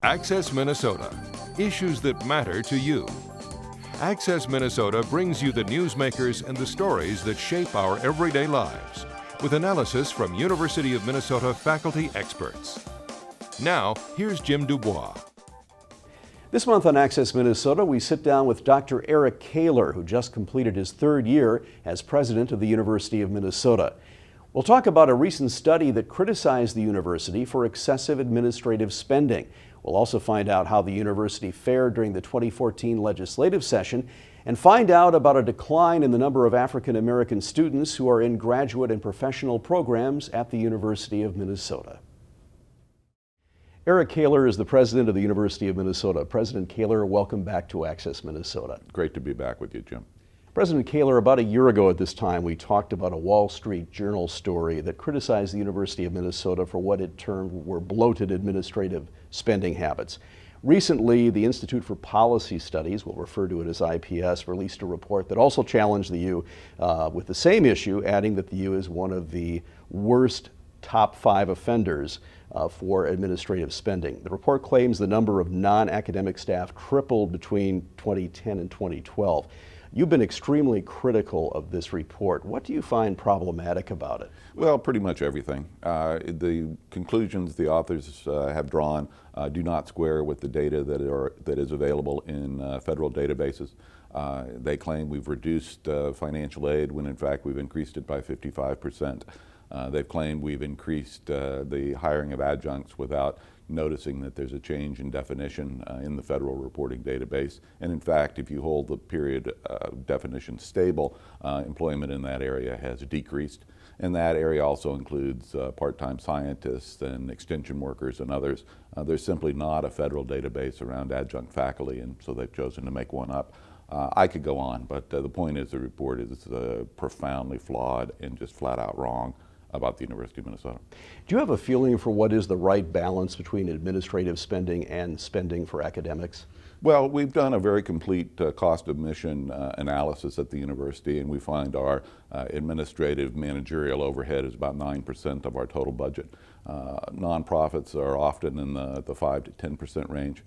Access Minnesota. Issues that matter to you. Access Minnesota brings you the newsmakers and the stories that shape our everyday lives, with analysis from University of Minnesota faculty experts. Now, here's Jim Dubois. This month on Access Minnesota, we sit down with Dr. Eric Kaler, who just completed his third year as president of the University of Minnesota. We'll talk about a recent study that criticized the university for excessive administrative spending. We'll also find out how the university fared during the 2014 legislative session and find out about a decline in the number of African American students who are in graduate and professional programs at the University of Minnesota. Eric Kaler is the president of the University of Minnesota. President Kaler, welcome back to Access Minnesota. Great to be back with you, Jim. President Kaler, about a year ago at this time, we talked about a Wall Street Journal story that criticized the University of Minnesota for what it termed were bloated administrative spending habits. Recently, the Institute for Policy Studies, we'll refer to it as IPS, released a report that also challenged the U with the same issue, adding that the U is one of the worst top 5 offenders for administrative spending. The report claims the number of non-academic staff tripled between 2010 and 2012. You've been extremely critical of this report. What do you find problematic about it? Well, pretty much everything. The conclusions the authors have drawn do not square with the data that is available in federal databases. They claim we've reduced financial aid when in fact we've increased it by 55%. They've claimed we've increased the hiring of adjuncts without noticing that there's a change in definition in the federal reporting database. And in fact, if you hold the period definition stable, employment in that area has decreased. And that area also includes part-time scientists and extension workers and others. There's simply not a federal database around adjunct faculty, and so they've chosen to make one up. I could go on, but the point is the report is profoundly flawed and just flat out wrong about the University of Minnesota. Do you have a feeling for what is the right balance between administrative spending and spending for academics? Well, we've done a very complete cost of mission analysis at the university, and we find our administrative managerial overhead is about 9% of our total budget. Nonprofits are often in the 5 to 10% range.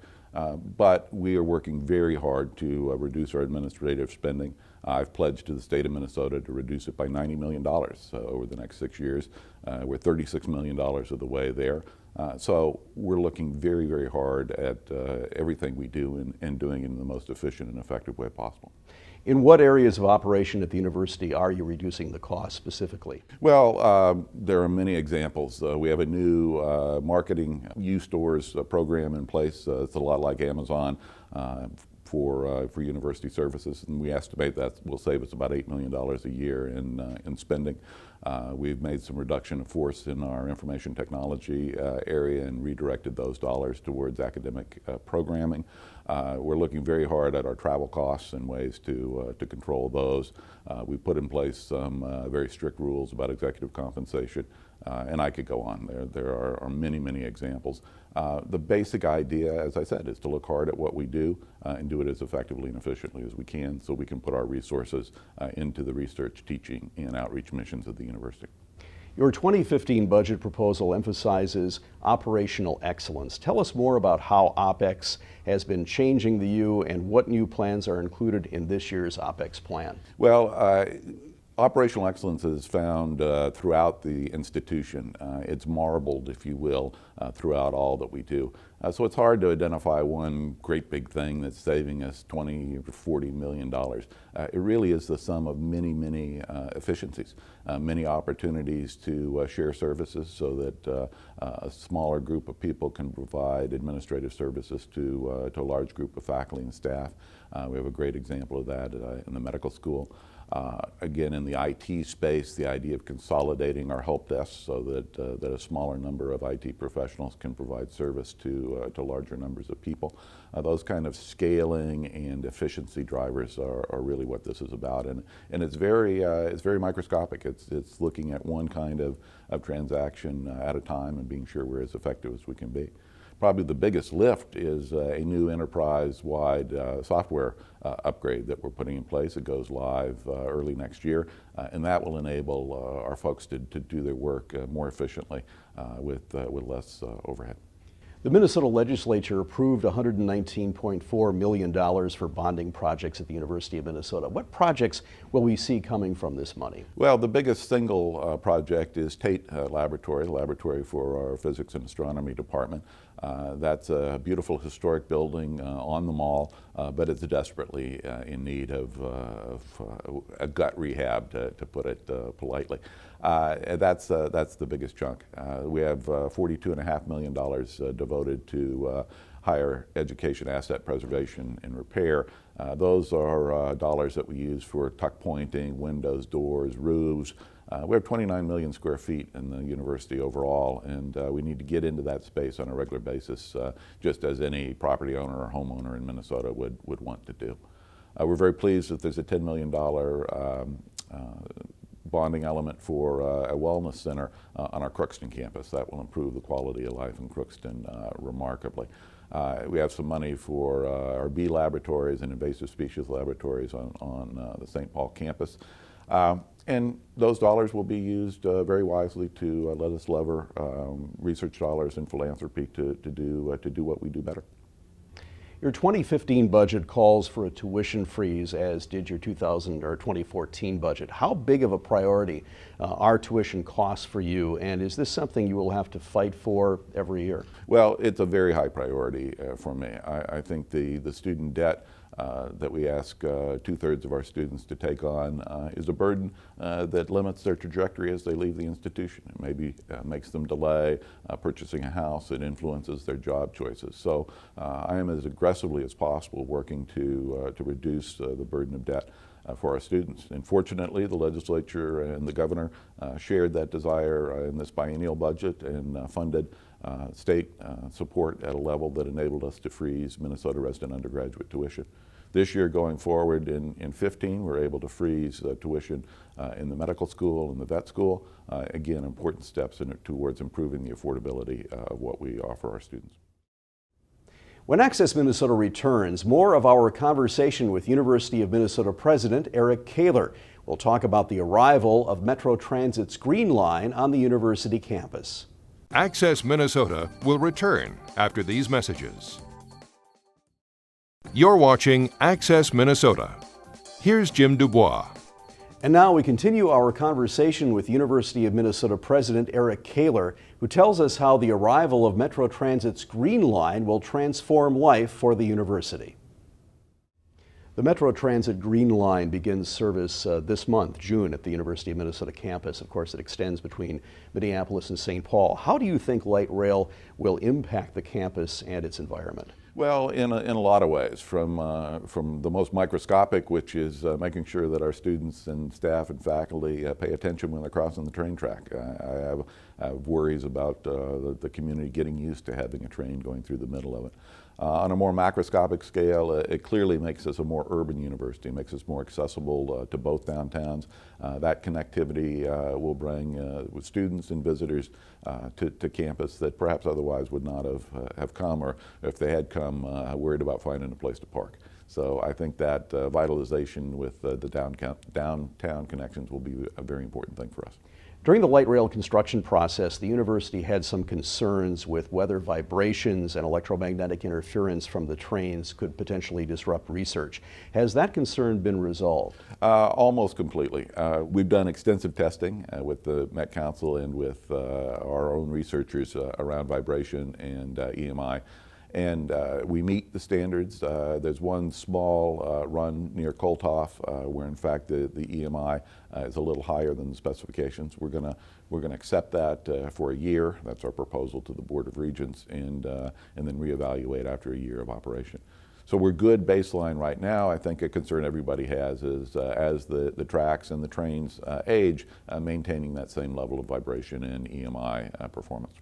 But we are working very hard to reduce our administrative spending. I've pledged to the state of Minnesota to reduce it by $90 million over the next 6 years. We're $36 million of the way there. So we're looking very, very hard at everything we do and doing it in the most efficient and effective way possible. In what areas of operation at the university are you reducing the cost specifically? Well, there are many examples. We have a new marketing U-Stores program in place. It's a lot like Amazon for university services, and we estimate that will save us about $8 million a year in spending. We've made some reduction of force in our information technology area and redirected those dollars towards academic programming. We're looking very hard at our travel costs and ways to control those. We put in place some very strict rules about executive compensation, and I could go on. There are many, many examples. The basic idea, as I said, is to look hard at what we do and do it as effectively and efficiently as we can so we can put our resources into the research, teaching, and outreach missions of the university. Your 2015 budget proposal emphasizes operational excellence. Tell us more about how OpEx has been changing the U and what new plans are included in this year's OpEx plan. Well, operational excellence is found throughout the institution. It's marbled, if you will, throughout all that we do. So it's hard to identify one great big thing that's saving us $20 or $40 million. It really is the sum of many, many efficiencies, many opportunities to share services so that a smaller group of people can provide administrative services to a large group of faculty and staff. We have a great example of that in the medical school. Again, in the IT space, the idea of consolidating our help desks so that a smaller number of IT professionals can provide service to larger numbers of people. Those kind of scaling and efficiency drivers are really what this is about, and it's very microscopic. It's looking at one kind of transaction at a time and being sure we're as effective as we can be. Probably the biggest lift is a new enterprise-wide software upgrade that we're putting in place. It goes live early next year, and that will enable our folks to do their work more efficiently with less overhead. The Minnesota legislature approved $119.4 million for bonding projects at the University of Minnesota. What projects will we see coming from this money? Well, the biggest single project is Tate Laboratory, the laboratory for our physics and astronomy department. That's a beautiful historic building on the mall, but it's desperately in need of a gut rehab, to put it politely. That's the biggest chunk. We have $42.5 million devoted to higher education asset preservation and repair. Those are dollars that we use for tuck pointing, windows, doors, roofs. We have 29 million square feet in the university overall, and we need to get into that space on a regular basis, just as any property owner or homeowner in Minnesota would want to do. We're very pleased that there's a $10 million bonding element for a wellness center on our Crookston campus. That will improve the quality of life in Crookston remarkably. We have some money for our bee laboratories and invasive species laboratories on the St. Paul campus. And those dollars will be used very wisely to let us lever research dollars and philanthropy to do what we do better. Your 2015 budget calls for a tuition freeze, as did your 2014 budget. How big of a priority are tuition costs for you, and is this something you will have to fight for every year? Well, it's a very high priority for me. I think the student debt that we ask 2/3 of our students to take on is a burden that limits their trajectory as they leave the institution. It maybe makes them delay purchasing a house. It influences their job choices. So I am as aggressively as possible working to reduce the burden of debt for our students. And fortunately, the legislature and the governor shared that desire in this biennial budget and funded state support at a level that enabled us to freeze Minnesota resident undergraduate tuition. This year going forward in 15, we're able to freeze tuition in the medical school and the vet school. Again, important steps towards improving the affordability of what we offer our students. When Access Minnesota returns, more of our conversation with University of Minnesota President Eric Kaler. We'll talk about the arrival of Metro Transit's Green Line on the university campus. Access Minnesota will return after these messages. You're watching Access Minnesota. Here's Jim Dubois. And now we continue our conversation with University of Minnesota President Eric Kaler, who tells us how the arrival of Metro Transit's Green Line will transform life for the university. The Metro Transit Green Line begins service this month, June, at the University of Minnesota campus. Of course, it extends between Minneapolis and St. Paul. How do you think light rail will impact the campus and its environment? Well, in a lot of ways, from the most microscopic, which is making sure that our students and staff and faculty pay attention when they're crossing the train track. I have worries about the community getting used to having a train going through the middle of it. On a more macroscopic scale, it clearly makes us a more urban university, makes us more accessible to both downtowns. That connectivity will bring students and visitors to campus that perhaps otherwise would not have come, or if they had come, worried about finding a place to park. So I think that vitalization with the downtown connections will be a very important thing for us. During the light rail construction process, the university had some concerns with whether vibrations and electromagnetic interference from the trains could potentially disrupt research. Has that concern been resolved? Almost completely. We've done extensive testing with the Met Council and with our own researchers around vibration and EMI. And we meet the standards. There's one small run near Kolthoff where in fact the EMI is a little higher than the specifications. We're gonna accept that for a year. That's our proposal to the Board of Regents, and then reevaluate after a year of operation. So we're good baseline right now. I think a concern everybody has is as the tracks and the trains age, maintaining that same level of vibration and EMI performance.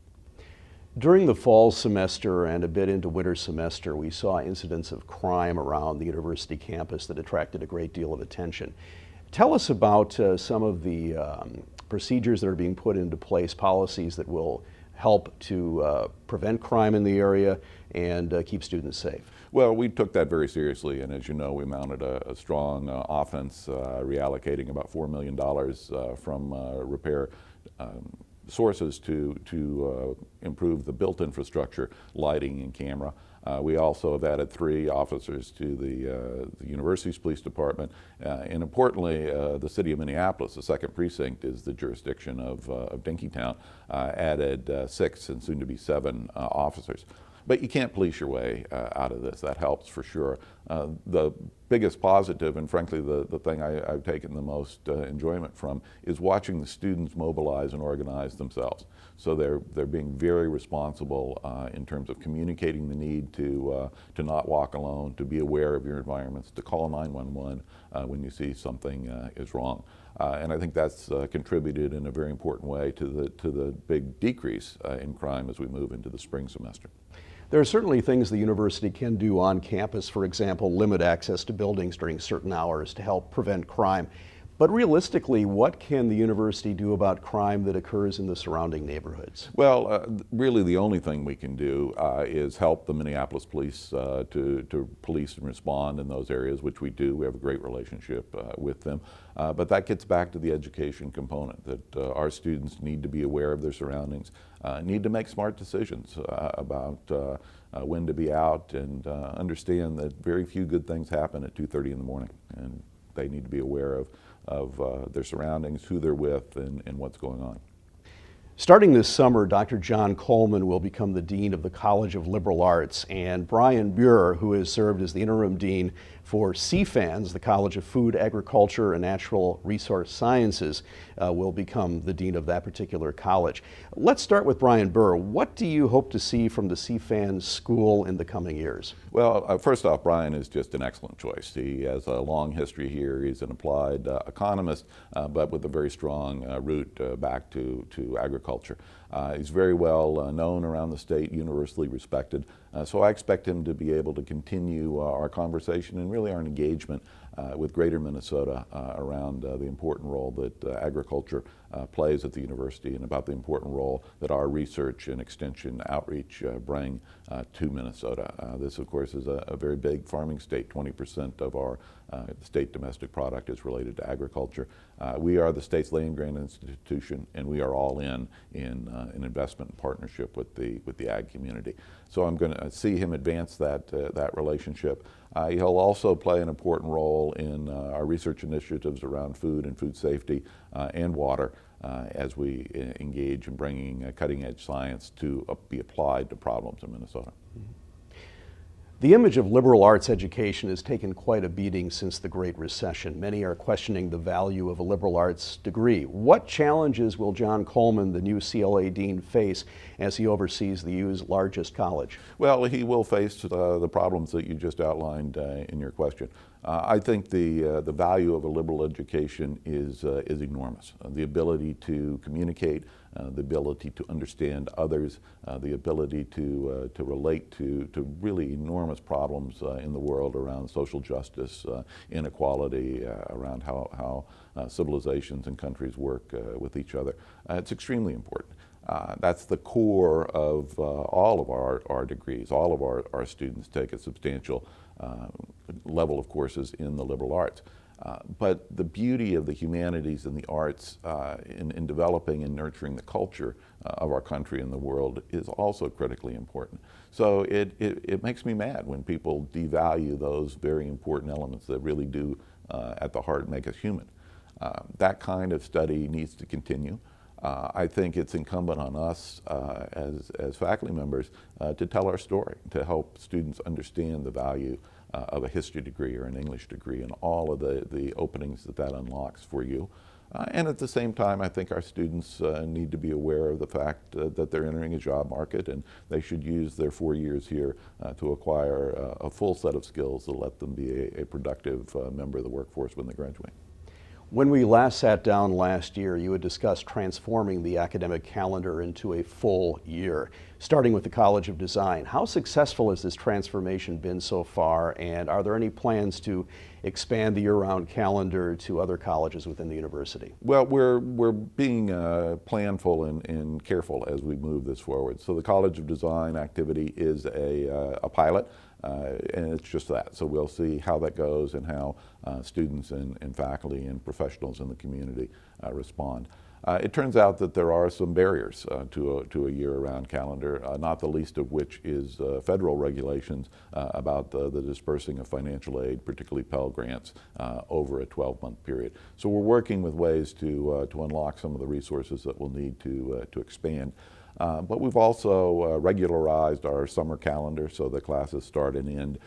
During the fall semester and a bit into winter semester, we saw incidents of crime around the university campus that attracted a great deal of attention. Tell us about some of the procedures that are being put into place, policies that will help to prevent crime in the area and keep students safe. Well, we took that very seriously, and as you know, we mounted a strong offense, reallocating about $4 million from repair sources to improve the built infrastructure, lighting and camera. We also have added 3 officers to the university's police department. And importantly, the city of Minneapolis, the 2nd precinct, is the jurisdiction of Dinkytown, added 6 and soon to be 7 officers. But you can't police your way out of this. That helps for sure. The biggest positive, and frankly the thing I've taken the most enjoyment from, is watching the students mobilize and organize themselves. So they're being very responsible in terms of communicating the need to not walk alone, to be aware of your environments, to call 911 when you see something is wrong. And I think that's contributed in a very important way to the big decrease in crime as we move into the spring semester. There are certainly things the university can do on campus, for example, limit access to buildings during certain hours to help prevent crime. But realistically, what can the university do about crime that occurs in the surrounding neighborhoods? Well, really the only thing we can do is help the Minneapolis police to police and respond in those areas, which we do. We have a great relationship with them. But that gets back to the education component, that our students need to be aware of their surroundings, need to make smart decisions about when to be out, and understand that very few good things happen at 2:30 in the morning, and they need to be aware of their surroundings, who they're with, and what's going on. Starting this summer, Dr. John Coleman will become the Dean of the College of Liberal Arts, and Brian Buer, who has served as the interim dean for CFANS, the College of Food, Agriculture, and Natural Resource Sciences, will become the dean of that particular college. Let's start with Brian Buer. What do you hope to see from the CFANS school in the coming years? Well, first off, Brian is just an excellent choice. He has a long history here. He's an applied economist, but with a very strong root back to agriculture. He's very well known around the state, universally respected. So I expect him to be able to continue our conversation and really our engagement with Greater Minnesota around the important role that agriculture plays at the university, and about the important role that our research and extension outreach bring to Minnesota. This, of course, is a very big farming state. 20% of our state domestic product is related to agriculture. We are the state's land grant institution, and we are all in an investment and partnership with the ag community. So I'm going to see him advance that relationship. He'll also play an important role in our research initiatives around food and food safety and water as we engage in bringing cutting-edge science to be applied to problems in Minnesota. The image of liberal arts education has taken quite a beating since the Great Recession. Many are questioning the value of a liberal arts degree. What challenges will John Coleman, the new CLA dean, face as he oversees the U's largest college? Well, he will face the problems that you just outlined in your question. I think the value of a liberal education is enormous. The ability to communicate, the ability to understand others, the ability to relate to really enormous problems in the world around social justice, inequality, around how civilizations and countries work with each other. It's extremely important. That's the core of all of our degrees. All of our students take a substantial level of courses in the liberal arts. But the beauty of the humanities and the arts in developing and nurturing the culture of our country and the world is also critically important. So it makes me mad when people devalue those very important elements that really do, at the heart, make us human. That kind of study needs to continue. I think it's incumbent on us as faculty members to tell our story, to help students understand the value of a history degree or an English degree and all of the openings that unlocks for you. And at the same time, I think our students need to be aware of the fact that they're entering a job market, and they should use their 4 years here to acquire a full set of skills that let them be a productive member of the workforce when they graduate. When we last sat down last year, you had discussed transforming the academic calendar into a full year, starting with the College of Design. How successful has this transformation been so far, and are there any plans to expand the year-round calendar to other colleges within the university? Well, we're being planful and careful as we move this forward. So the College of Design activity is a pilot. And it's just that. So we'll see how that goes and how students and faculty and professionals in the community respond. It turns out that there are some barriers to a year-round calendar, not the least of which is federal regulations about the dispersing of financial aid, particularly Pell Grants, over a 12-month period. So we're working with ways to unlock some of the resources that we'll need to expand. But we've also regularized our summer calendar so the classes start and end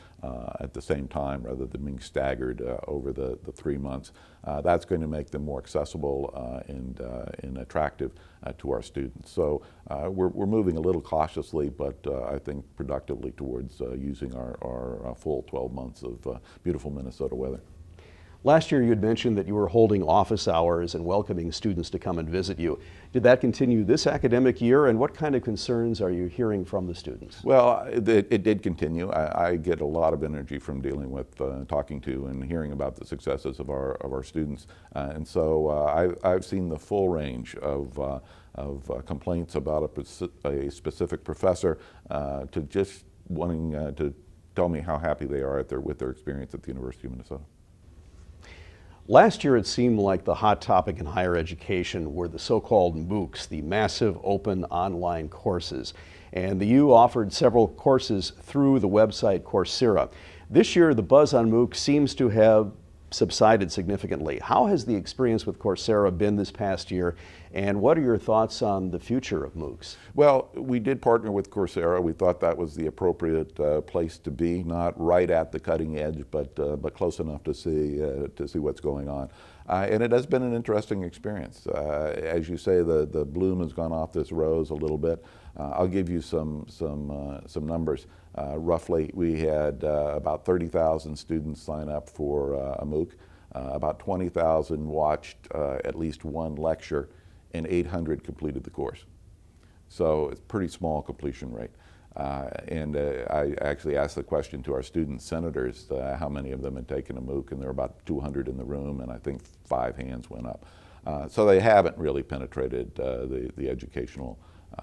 at the same time rather than being staggered over the 3 months. That's going to make them more accessible and attractive to our students. So we're moving a little cautiously, but I think productively towards using our full 12 months of beautiful Minnesota weather. Last year you had mentioned that you were holding office hours and welcoming students to come and visit you. Did that continue this academic year, and what kind of concerns are you hearing from the students? Well, it did continue. I get a lot of energy from dealing with, talking to and hearing about the successes of our students. And so I've seen the full range of complaints about a specific professor to just wanting to tell me how happy they are with their experience at the University of Minnesota. Last year, it seemed like the hot topic in higher education were the so-called MOOCs, the massive open online courses. And the U offered several courses through the website Coursera. This year, the buzz on MOOCs seems to have subsided significantly. How has the experience with Coursera been this past year, and what are your thoughts on the future of MOOCs? Well, we did partner with Coursera. We thought that was the appropriate place to be, not right at the cutting edge, but close enough to see what's going on. And it has been an interesting experience. As you say, the bloom has gone off this rose a little bit. I'll give you some numbers. Roughly, we had about 30,000 students sign up for a MOOC. About 20,000 watched at least one lecture, and 800 completed the course. So it's a pretty small completion rate. And I actually asked the question to our student senators, how many of them had taken a MOOC, and there were about 200 in the room, and I think 5 hands went up. So they haven't really penetrated the educational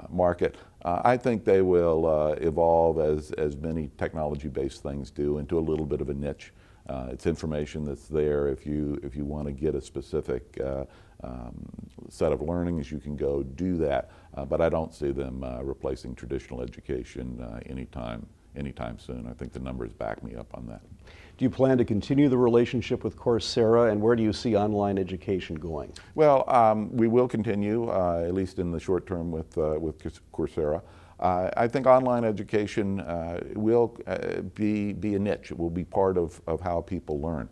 market. I think they will evolve as many technology-based things do into a little bit of a niche. It's information that's there. If you want to get a specific set of learnings, you can go do that. But I don't see them replacing traditional education anytime soon. I think the numbers back me up on that. Do you plan to continue the relationship with Coursera, and where do you see online education going? Well, we will continue, at least in the short term, with Coursera. I think online education will be a niche. It will be part of how people learn.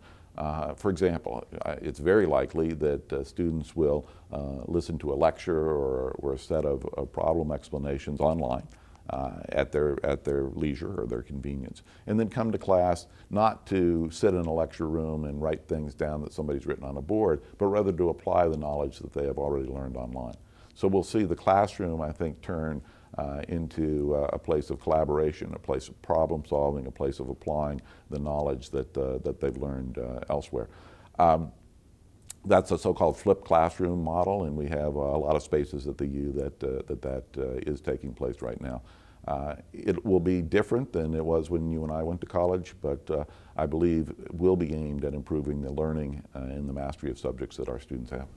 For example, it's very likely that students will listen to a lecture or a set of problem explanations online at their leisure or their convenience, and then come to class not to sit in a lecture room and write things down that somebody's written on a board, but rather to apply the knowledge that they have already learned online. So we'll see the classroom, I think, turn into a place of collaboration, a place of problem solving, a place of applying the knowledge that they've learned elsewhere. That's a so-called flipped classroom model, and we have a lot of spaces at the U that is taking place right now. It will be different than it was when you and I went to college, but I believe it will be aimed at improving the learning and the mastery of subjects that our students have.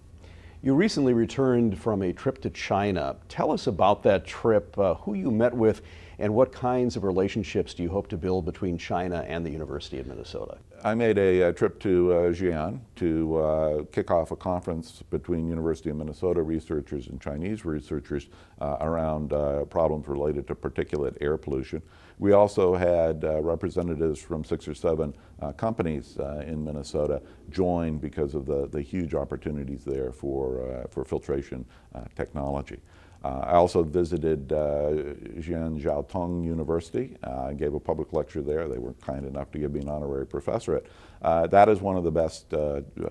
You recently returned from a trip to China. Tell us about that trip, who you met with, and what kinds of relationships do you hope to build between China and the University of Minnesota? I made a trip to Xi'an to kick off a conference between University of Minnesota researchers and Chinese researchers around problems related to particulate air pollution. We also had representatives from 6 or 7 companies in Minnesota join because of the huge opportunities there for filtration technology. I also visited Xi'an Jiaotong University. I gave a public lecture there. They were kind enough to give me an honorary professorate. That is one of the best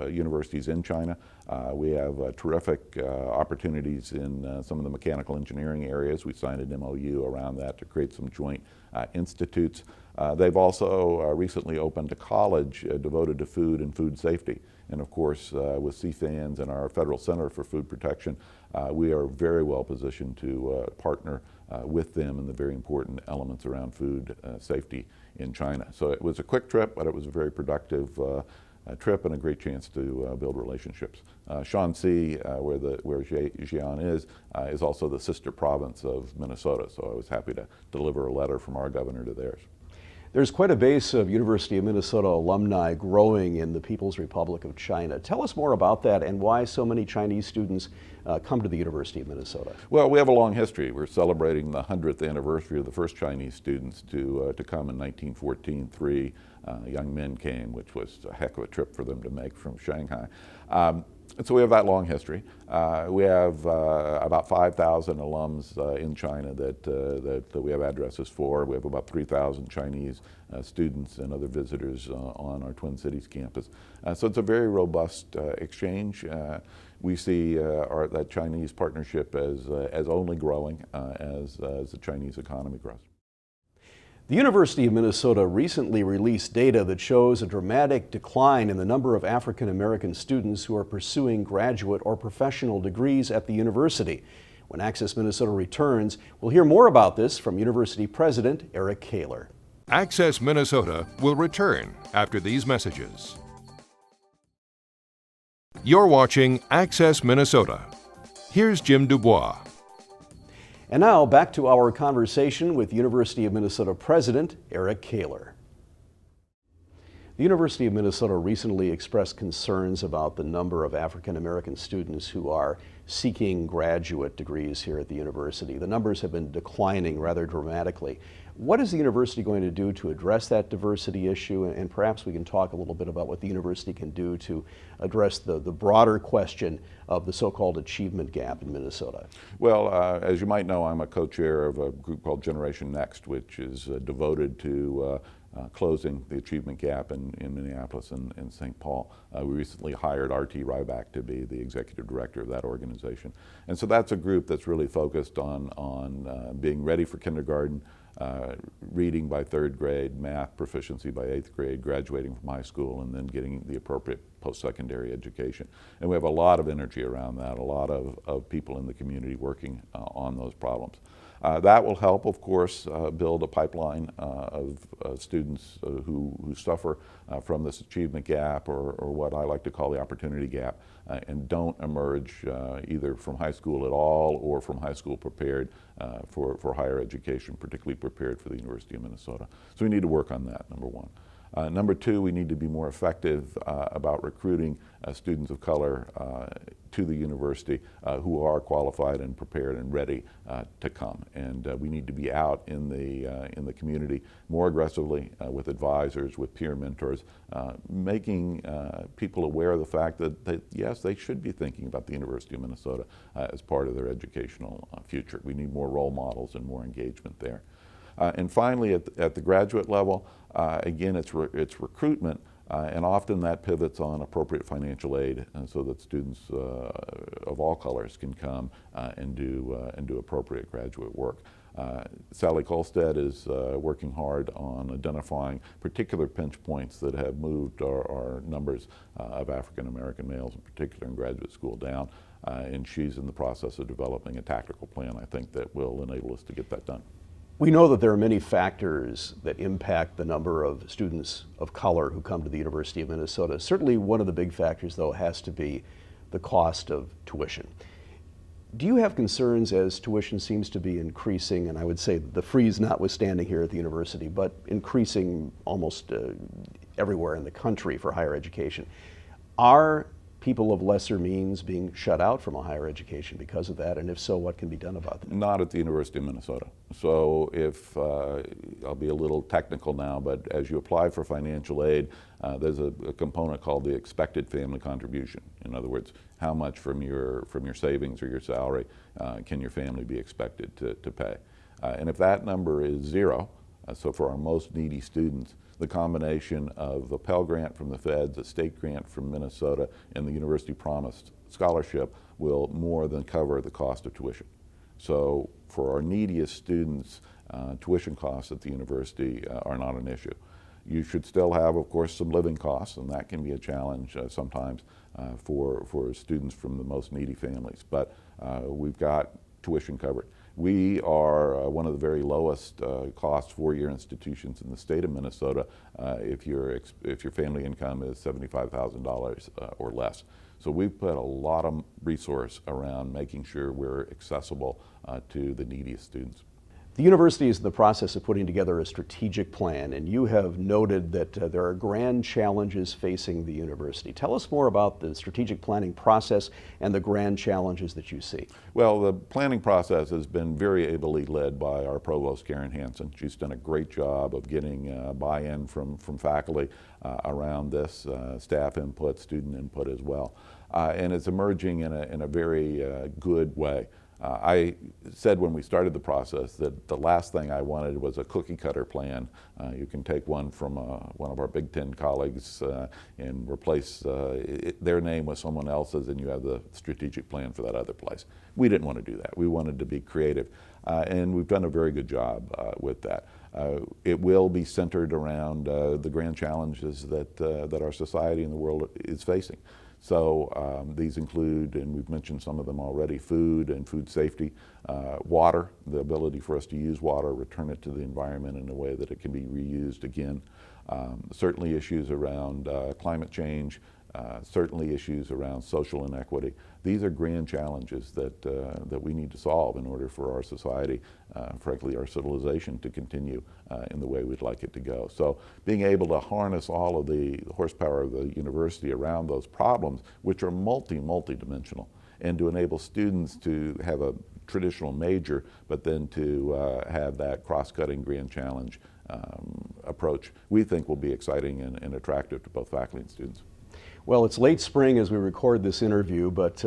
universities in China. We have terrific opportunities in some of the mechanical engineering areas. We signed an MOU around that to create some joint institutes. They've also recently opened a college devoted to food and food safety. And of course, with CFANS and our Federal Center for Food Protection, we are very well positioned to partner with them in the very important elements around food safety in China. So it was a quick trip, but it was a very productive trip and a great chance to build relationships. Shaanxi, where Xi'an is also the sister province of Minnesota, so I was happy to deliver a letter from our governor to theirs. There's quite a base of University of Minnesota alumni growing in the People's Republic of China. Tell us more about that and why so many Chinese students come to the University of Minnesota. Well, we have a long history. We're celebrating the 100th anniversary of the first Chinese students to come in 1914. Three young men came, which was a heck of a trip for them to make from Shanghai. And so we have that long history. We have about 5,000 alums in China that we have addresses for. We have about 3,000 Chinese students and other visitors on our Twin Cities campus. So it's a very robust exchange. We see that Chinese partnership as only growing as the Chinese economy grows. The University of Minnesota recently released data that shows a dramatic decline in the number of African American students who are pursuing graduate or professional degrees at the university. When Access Minnesota returns, we'll hear more about this from University President Eric Kaler. Access Minnesota will return after these messages. You're watching Access Minnesota. Here's Jim Dubois. And now back to our conversation with University of Minnesota President Eric Kaler. The University of Minnesota recently expressed concerns about the number of African American students who are seeking graduate degrees here at the university. The numbers have been declining rather dramatically. What is the university going to do to address that diversity issue? And perhaps we can talk a little bit about what the university can do to address the broader question of the so-called achievement gap in Minnesota. Well, as you might know, I'm a co-chair of a group called Generation Next, which is devoted to closing the achievement gap in Minneapolis and St. Paul. We recently hired R.T. Ryback to be the executive director of that organization. And so that's a group that's really focused on being ready for kindergarten, reading by third grade, math proficiency by eighth grade, graduating from high school, and then getting the appropriate post-secondary education. And we have a lot of energy around that, a lot of people in the community working on those problems. That will help, of course, build a pipeline of students who suffer from this achievement gap, or what I like to call the opportunity gap, and don't emerge either from high school at all or from high school prepared for higher education, particularly prepared for the University of Minnesota. So we need to work on that, number one. Number two, we need to be more effective about recruiting students of color to the university who are qualified and prepared and ready to come. And we need to be out in the community more aggressively with advisors, with peer mentors, making people aware of the fact that yes, they should be thinking about the University of Minnesota as part of their educational future. We need more role models and more engagement there. And finally, at the graduate level, again, it's recruitment, and often that pivots on appropriate financial aid, so that students of all colors can come and do appropriate graduate work. Sally Kolstad is working hard on identifying particular pinch points that have moved our numbers of African American males, in particular in graduate school, down, and she's in the process of developing a tactical plan, I think, that will enable us to get that done. We know that there are many factors that impact the number of students of color who come to the University of Minnesota. Certainly one of the big factors, though, has to be the cost of tuition. Do you have concerns as tuition seems to be increasing, and I would say the freeze notwithstanding here at the university, but increasing almost everywhere in the country for higher education? Are people of lesser means being shut out from a higher education because of that? And if so, what can be done about that? Not at the University of Minnesota. So if, I'll be a little technical now, but as you apply for financial aid, there's a component called the expected family contribution. In other words, how much from your savings or your salary can your family be expected to pay? And if that number is zero, so for our most needy students, the combination of the Pell Grant from the feds, a state grant from Minnesota, and the University Promised Scholarship will more than cover the cost of tuition. So for our neediest students, tuition costs at the university are not an issue. You should still have, of course, some living costs, and that can be a challenge sometimes for students from the most needy families. But we've got tuition covered. We are one of the very lowest cost four-year institutions in the state of Minnesota if your family income is $75,000 or less. So we've put a lot of resource around making sure we're accessible to the neediest students. The university is in the process of putting together a strategic plan, and you have noted that there are grand challenges facing the university. Tell us more about the strategic planning process and the grand challenges that you see. Well, the planning process has been very ably led by our provost, Karen Hansen. She's done a great job of getting buy-in from faculty around this, staff input, student input as well. And it's emerging in a very good way. I said when we started the process that the last thing I wanted was a cookie cutter plan. You can take one from one of our Big Ten colleagues and replace their name with someone else's, and you have the strategic plan for that other place. We didn't want to do that. We wanted to be creative, and we've done a very good job with that. It will be centered around the grand challenges that our society and the world is facing. So these include, and we've mentioned some of them already, food and food safety, water, the ability for us to use water, return it to the environment in a way that it can be reused again. Certainly issues around climate change, certainly issues around social inequity. These are grand challenges that we need to solve in order for our society, frankly our civilization, to continue in the way we'd like it to go. So being able to harness all of the horsepower of the university around those problems, which are multi-dimensional, and to enable students to have a traditional major, but then to have that cross-cutting grand challenge approach, we think will be exciting and attractive to both faculty and students. Well, it's late spring as we record this interview, but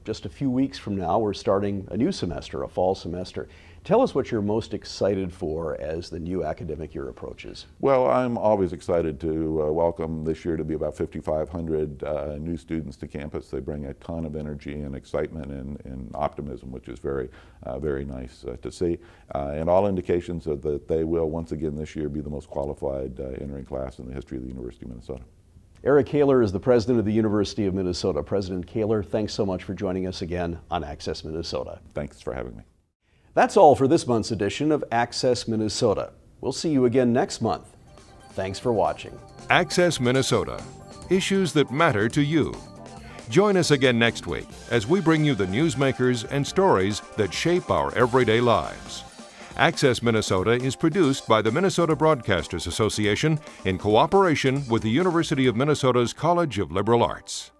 just a few weeks from now, we're starting a new semester, a fall semester. Tell us what you're most excited for as the new academic year approaches. Well, I'm always excited to welcome this year to be about 5,500 new students to campus. They bring a ton of energy and excitement and optimism, which is very, very nice to see. And all indications are that they will once again this year be the most qualified entering class in the history of the University of Minnesota. Eric Kaler is the president of the University of Minnesota. President Kaler, thanks so much for joining us again on Access Minnesota. Thanks for having me. That's all for this month's edition of Access Minnesota. We'll see you again next month. Thanks for watching. Access Minnesota. Issues that matter to you. Join us again next week as we bring you the newsmakers and stories that shape our everyday lives. Access Minnesota is produced by the Minnesota Broadcasters Association in cooperation with the University of Minnesota's College of Liberal Arts.